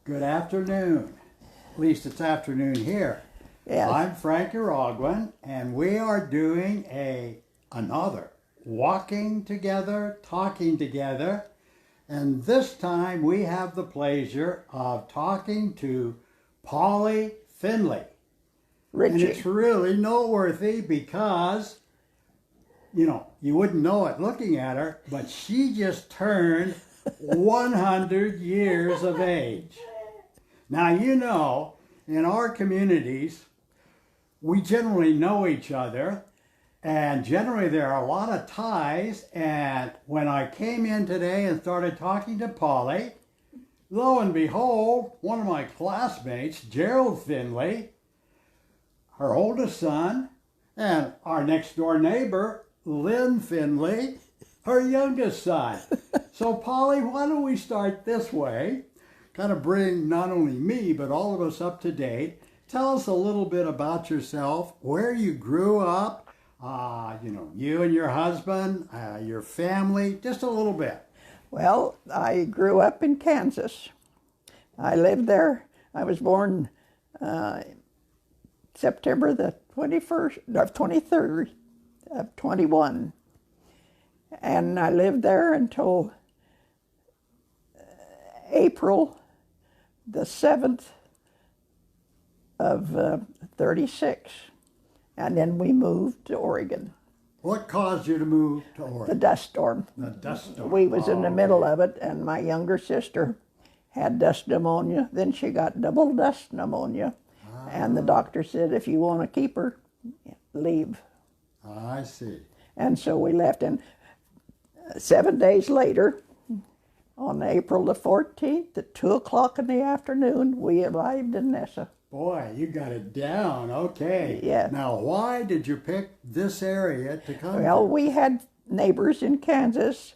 Good afternoon. At least it's afternoon here. Yes. I'm Frank Irogwin, and we are doing another walking together, talking together, and this time we have the pleasure of talking to Polly Finley. Richey. And it's really noteworthy because, you wouldn't know it looking at her, but she just turned 100 years of age. Now, in our communities, we generally know each other, and generally there are a lot of ties. And when I came in today and started talking to Polly, lo and behold, one of my classmates, Gerald Finley, her oldest son, and our next door neighbor, Lynn Finley, her youngest son. So Polly, why don't we start this way? Kind of bring not only me, but all of us up to date. Tell us a little bit about yourself, where you grew up, you and your husband, your family, just a little bit. Well, I grew up in Kansas. I lived there. I was born September the 23rd of 21. And I lived there until April the 7th of 36. And then we moved to Oregon. What caused you to move to Oregon? The dust storm. The dust storm. We was in the middle of it, and my younger sister had dust pneumonia. Then she got double dust pneumonia. And the doctor said, if you want to keep her, leave. I see. And so we left. And 7 days later, on April the 14th, at 2 o'clock in the afternoon, we arrived in Nessa. Boy, you got it down. Okay. Yeah. Now, why did you pick this area to come Well, to? we had neighbors in Kansas,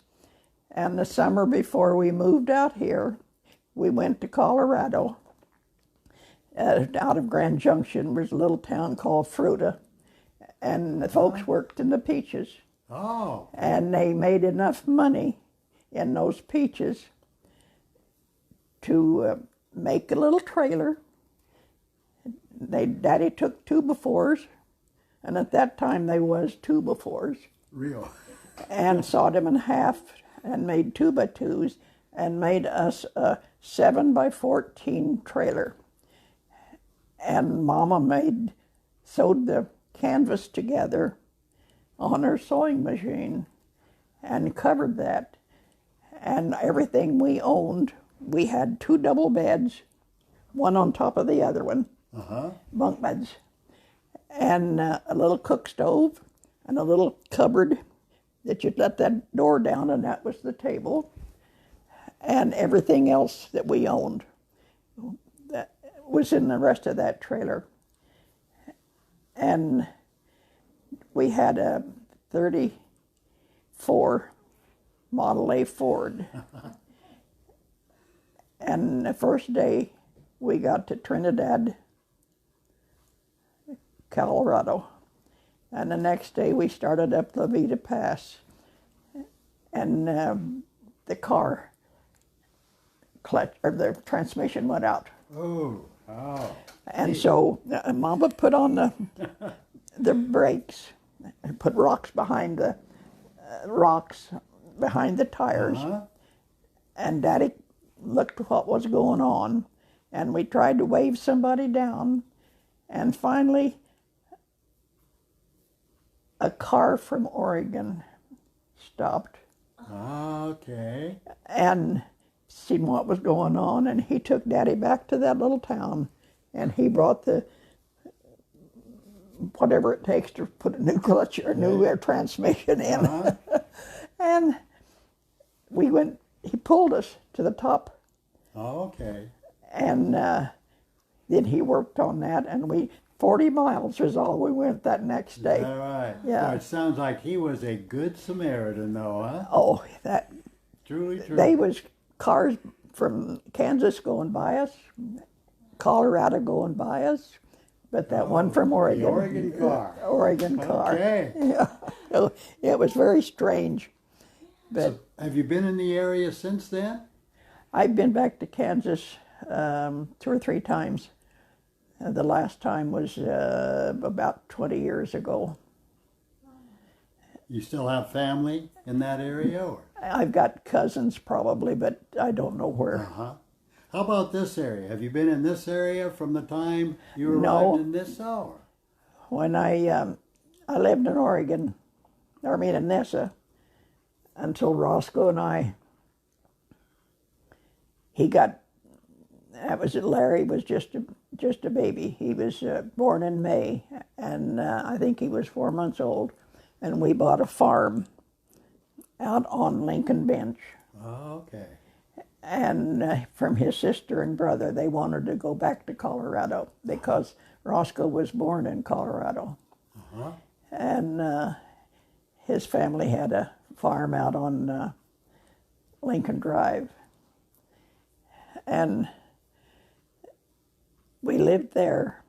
and the summer before we moved out here, we went to Colorado. Out of Grand Junction was a little town called Fruita, and the folks worked in the peaches. Oh. And they made enough money in those peaches to make a little trailer. Daddy took 2x4s, and at that time they was 2x4s. Real. And sawed them in half and made 2x2s and made us a 7x14 trailer. And Mama sewed the canvas together on her sewing machine and covered that. And everything we owned, we had 2 double beds, one on top of the other one, bunk beds, and a little cook stove and a little cupboard that you'd let that door down, and that was the table, and everything else that we owned that was in the rest of that trailer. And we had a 34 Model A Ford. And the first day we got to Trinidad, Colorado. And the next day we started up La Vida Pass. And the car clutch, or the transmission went out. Oh. And so Mama put on the brakes, and put rocks behind the tires. And Daddy looked what was going on, and we tried to wave somebody down, and finally a car from Oregon stopped. Okay. And seen what was going on, and he took Daddy back to that little town, and he brought the whatever it takes to put a new clutch or new transmission in. And he pulled us to the top. Okay. And then he worked on that, and 40 miles was all we went that next day. All right. Yeah. So it sounds like he was a good Samaritan, though, huh? Oh, that Truly true. they was cars from Kansas going by us, Colorado going by us, but that one from Oregon. The Oregon car. Oregon car. Okay. Yeah. So it was very strange. But So have you been in the area since then? I've been back to Kansas 2 or 3 times. The last time was about 20 years ago. You still have family in that area? Or? I've got cousins probably, but I don't know where. Uh-huh. How about this area? Have you been in this area from the time you No. arrived in this hour? When I lived in Oregon, in Nessa, until Roscoe and Larry was just a baby. He was born in May, and I think he was 4 months old, and we bought a farm out on Lincoln Bench. Oh, okay. And from his sister and brother, they wanted to go back to Colorado because Roscoe was born in Colorado. Uh-huh. And his family had a farm out on Lincoln Drive. And we lived there.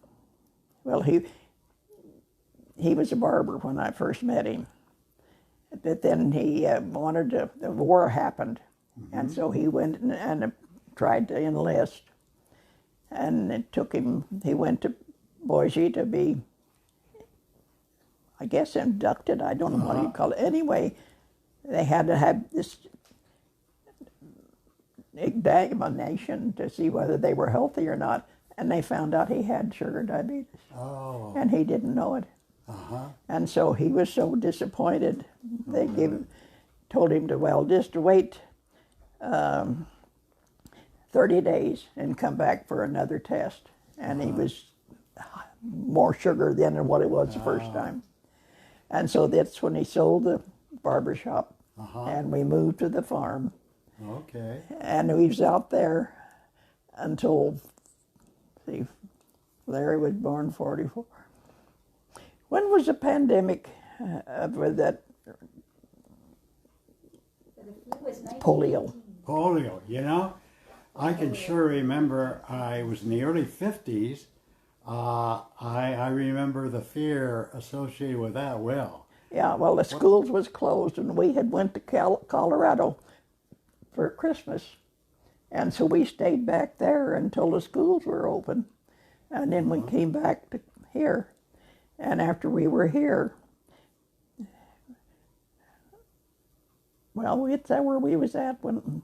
Well, he was a barber when I first met him. But then he the war happened. Mm-hmm. And so he went and tried to enlist. And it took him, he went to Boise to be, I guess, inducted. I don't know what you call it. Anyway, they had to have this examination to see whether they were healthy or not. And they found out he had sugar diabetes. Oh. And he didn't know it. Uh-huh. And so he was so disappointed. They told him to, just to wait 30 days and come back for another test. And he was more sugar then than what it was the first time. And so that's when he sold the barbershop. And we moved to the farm. Okay. And he was out there until, Larry was born 44. When was the pandemic with that polio? Polio, I can sure remember I was in the early 50s. I remember the fear associated with that well. Yeah, well, the schools was closed, and we had went to Colorado for Christmas. And so we stayed back there until the schools were open. And then we came back to here. And after we were here, it's where we was at when,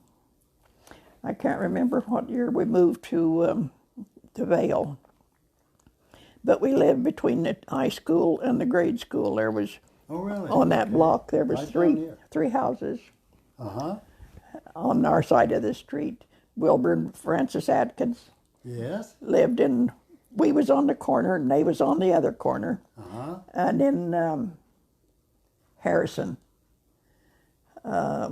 I can't remember what year we moved to Vale. But we lived between the high school and the grade school. There was, on that block, there was three houses on our side of the street. Wilbur and Francis Atkins lived in, we was on the corner and they was on the other corner. And then Harrison. I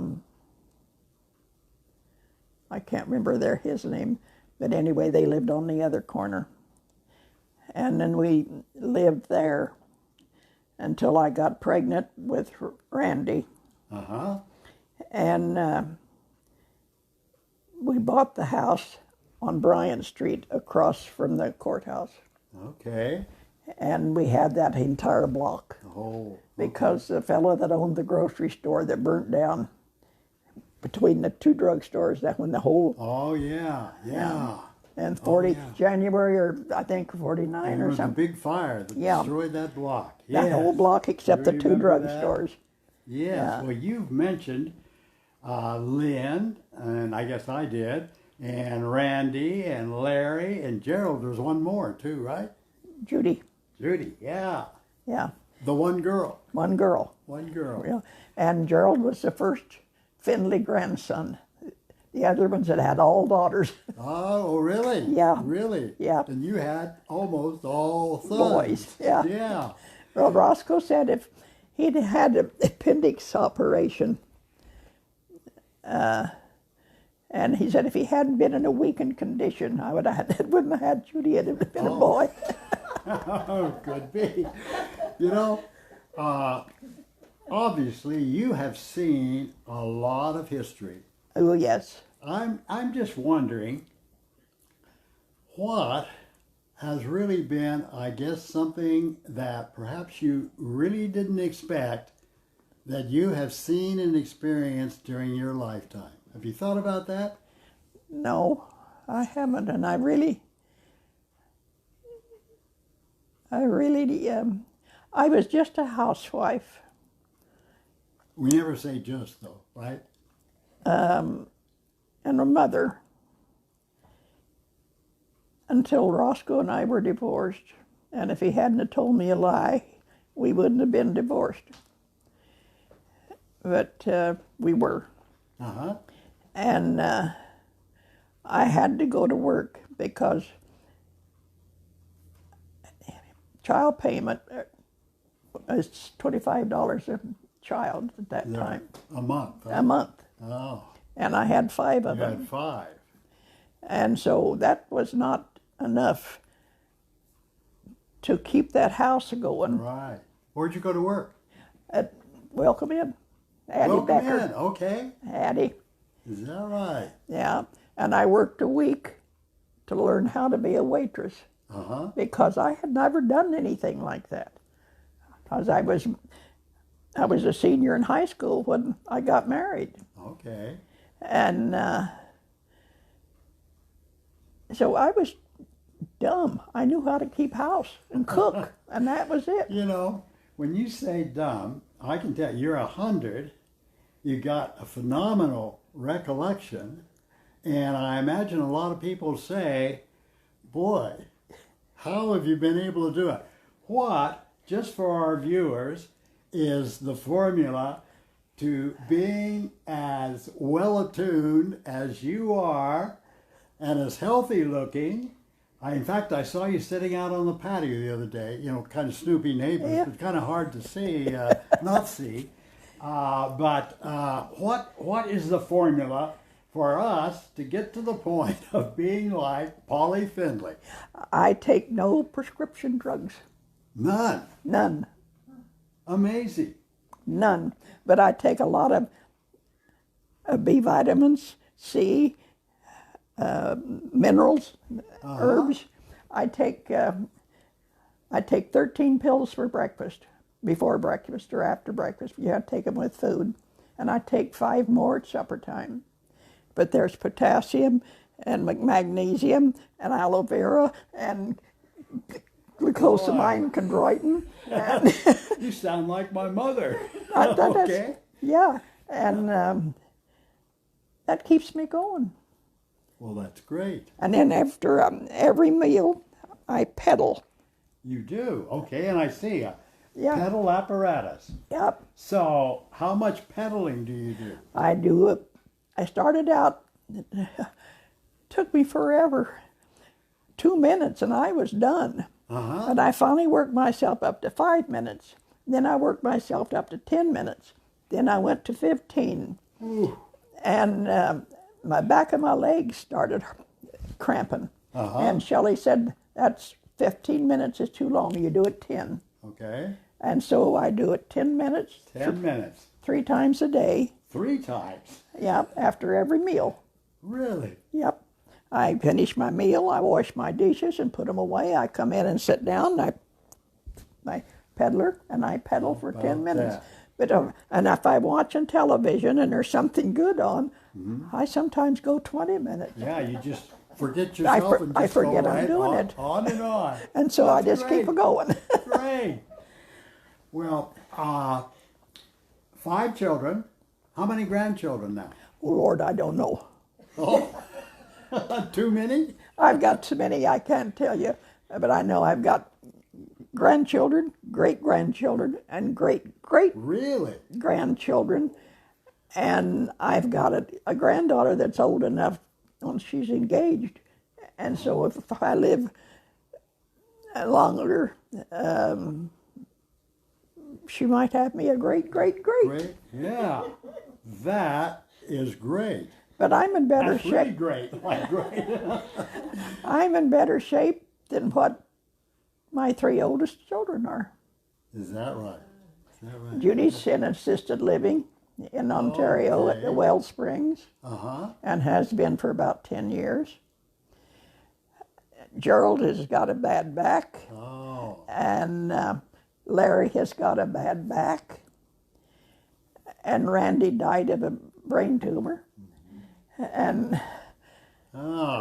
can't remember his name, but anyway, they lived on the other corner. And then we lived there until I got pregnant with Randy. And we bought the house on Bryan Street across from the courthouse. Okay. And we had that entire block. Because the fellow that owned the grocery store that burnt down between the two drugstores, that when the whole... And January, or I think 49 or something. A big fire that destroyed that block. That whole block except the two drugstores. Yes. Well, you've mentioned Lynn, and I guess I did, and Randy, and Larry, and Gerald. There's one more too, right? Judy, yeah. Yeah. The one girl. One girl. Yeah. And Gerald was the first Finley grandson. The other ones had all daughters. Oh, really? Yeah. Really? Yeah. And you had almost all sons. Boys, yeah. Yeah. Well, Roscoe said if he'd had an appendix operation, and he said if he hadn't been in a weakened condition, I wouldn't have had Judy. It'd have been a boy. Oh, could be. Obviously, you have seen a lot of history. Oh, yes. I'm just wondering what has really been, I guess, something that perhaps you really didn't expect that you have seen and experienced during your lifetime. Have you thought about that? No, I haven't, and I really, I was just a housewife. We never say just though, right? And a mother until Roscoe and I were divorced. And if he hadn't have told me a lie, we wouldn't have been divorced. But we were. Uh-huh. And I had to go to work because child payment is $25 a child at that time. A month. Huh? A month. Oh, And I had 5 of you them. had 5. And so that was not enough to keep that house going. Right. Where'd you go to work? At Welcome In. Addie Welcome Becker. in. Okay. Addie. Is that right? Yeah. And I worked a week to learn how to be a waitress Uh-huh. because I had never done anything like that. Because I was a senior in high school when I got married. Okay. And so I was dumb. I knew how to keep house and cook, and that was it. You know, when you say dumb, I can tell you're 100. You got a phenomenal recollection, and I imagine a lot of people say, boy, how have you been able to do it? What, just for our viewers, is the formula to being as well attuned as you are and as healthy looking? In fact, I saw you sitting out on the patio the other day, you know, kind of snoopy neighbors, Yeah. but kind of hard to see, not see. But what is the formula for us to get to the point of being like Polly Findlay? I take no prescription drugs. None. None. Amazing. None. But I take a lot of B vitamins, C, minerals, herbs. I take 13 pills for breakfast, before breakfast or after breakfast. You have to take them with food. And I take 5 more at supper time. But there's potassium and magnesium and aloe vera and glucosamine chondroitin. And You sound like my mother. that's- Okay. yeah, and that keeps me going. Well, that's great. And then after every meal, I pedal. You do. Okay, and I see a Yeah. pedal apparatus. Yep, So, how much pedaling do you do? I do it. I started out, it took me forever, 2 minutes, and I was done. Uh-huh. And I finally worked myself up to 5 minutes. Then I worked myself up to 10 minutes. Then I went to 15. Ooh. And my back of my legs started cramping. Uh-huh. And Shelley said, that's 15 minutes is too long. You do it 10. Okay. And so I do it 10 minutes, 10 minutes. 3 times a day. 3 times. Yep, after every meal. Really? Yep. I finish my meal, I wash my dishes and put them away. I come in and sit down, I peddler, and I pedal for 10 minutes. that. But and if I'm watching television and there's something good on, I sometimes go 20 minutes. Yeah, you just forget yourself and I just forget go I'm right doing on, it. on and on. And so I That's just great. keep going. Great. Well, 5 children. How many grandchildren now? Oh, Lord, I don't know. Oh, too many? I've got so many I can't tell you, but I know I've got grandchildren, great-grandchildren, and great-great-grandchildren. Really? And I've got a granddaughter that's old enough, well, she's engaged. And so if I live longer, she might have me a great-great-great. Great. Yeah. That is great. But I'm in better That's really shape. great. Like great. I'm in better shape than what my 3 oldest children are. Is that right? Is that right? Judy's in assisted living in Ontario at the Okay. Well Springs Uh-huh. and has been for about 10 years. Gerald has got a bad back, Oh. and Larry has got a bad back, and Randy died of a brain tumor. And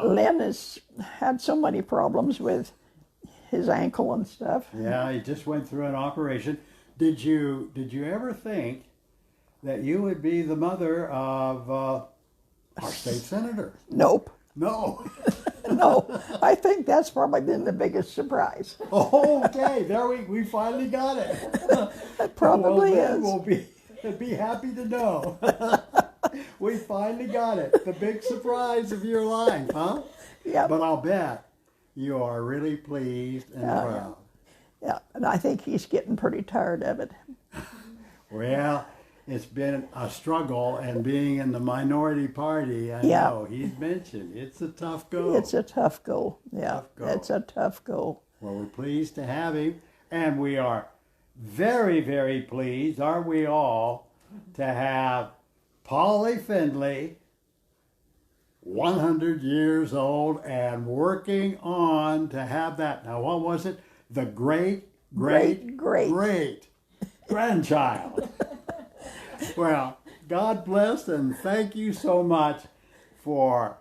Len has had so many problems with his ankle and stuff. Yeah, he just went through an operation. Did you ever think that you would be the mother of our state senator? Nope. No. No, I think that's probably been the biggest surprise. Okay, there we finally got it. It probably well, then is. We'll be happy to know. We finally got it. The big surprise of your life, huh? Yeah. But I'll bet you are really pleased and proud. Yeah, and I think he's getting pretty tired of it. Well, it's been a struggle, and being in the minority party, I Yeah. know he's mentioned it's a tough go. It's a tough go. Yeah, Tough go. it's a tough go. Well, we're pleased to have him, and we are very, very pleased, aren't we all, to have Polly Findlay, 100 years old, and working on to have that. Now, what was it? The great grandchild. Well, God bless and thank you so much for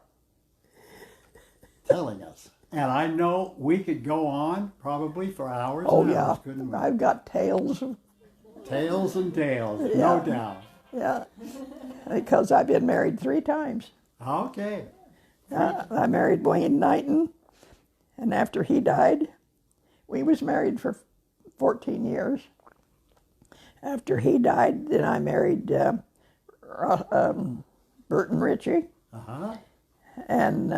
telling us. And I know we could go on probably for hours Oh and yeah, hours, couldn't we? I've got tales. Tales and tales, Yeah. no doubt. Yeah, because I've been married 3 times. Okay. I married Wayne Knighton, and after he died, we was married for 14 years. After he died, then I married Burton Richey, Uh-huh. and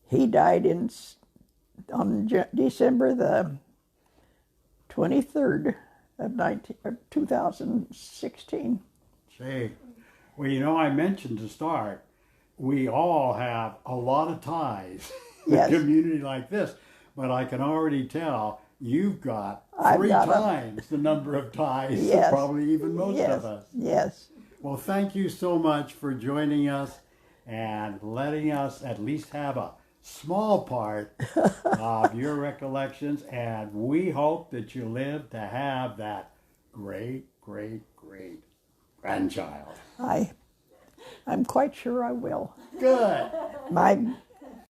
he died on December the 23rd of 2016. See, well, you know, I mentioned to start, we all have a lot of ties Yes. in a community like this, but I can already tell you've got I've 3 got times the number of ties, Yes. probably even most Yes, of us. yes. Well, thank you so much for joining us and letting us at least have a small part of your recollections, and we hope that you live to have that great grandchild. I'm quite sure I will. Good. My